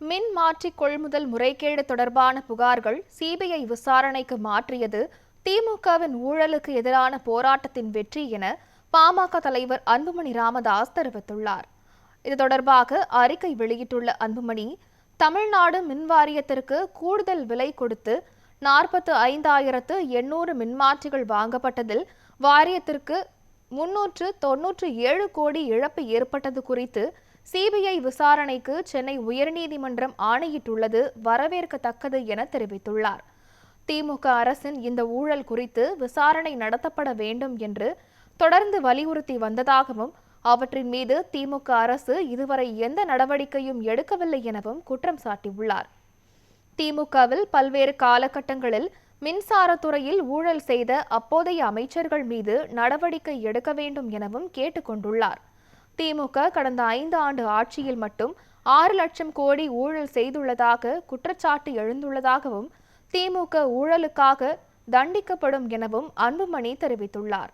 மின் மாற்றி கொள்முதல் முறைகேடு தொடர்பான புகார்கள் சிபிஐ விசாரணைக்கு மாற்றியது திமுகவின் ஊழலுக்கு எதிரான போராட்டத்தின் வெற்றி என பாமக தலைவர் அன்புமணி ராமதாஸ் தெரிவித்துள்ளார். இது தொடர்பாக அறிக்கை வெளியிட்டுள்ள அன்புமணி, தமிழ்நாடு மின்வாரியத்திற்கு கூடுதல் விலை கொடுத்து 45,800 மின்மாற்றிகள் வாங்கப்பட்டதில் வாரியத்திற்கு 397 கோடி இழப்பு ஏற்பட்டது குறித்து சிபிஐ விசாரணைக்கு சென்னை உயர்நீதிமன்றம் ஆணையிட்டுள்ளது வரவேற்கத்தக்கது என தெரிவித்துள்ளார். திமுக அரசின் இந்த ஊழல் குறித்து விசாரணை நடத்தப்பட வேண்டும் என்று தொடர்ந்து வலியுறுத்தி வந்ததாகவும், அவற்றின் மீது திமுக அரசு இதுவரை எந்த நடவடிக்கையும் எடுக்கவில்லை எனவும் குற்றம் சாட்டியுள்ளார். திமுகவில் பல்வேறு காலகட்டங்களில் மின்சாரத்துறையில் ஊழல் செய்த அப்போதைய அமைச்சர்கள் மீது நடவடிக்கை எடுக்க வேண்டும் எனவும் கேட்டுக் கொண்டுள்ளார். திமுக கடந்த 5 ஆண்டு ஆட்சியில் மட்டும் 6 லட்சம் கோடி ஊழல் செய்துள்ளதாக குற்றச்சாட்டு எழுந்துள்ளதாகவும், திமுக ஊழலுக்காக தண்டிக்கப்படும் எனவும் அன்புமணி தெரிவித்துள்ளார்.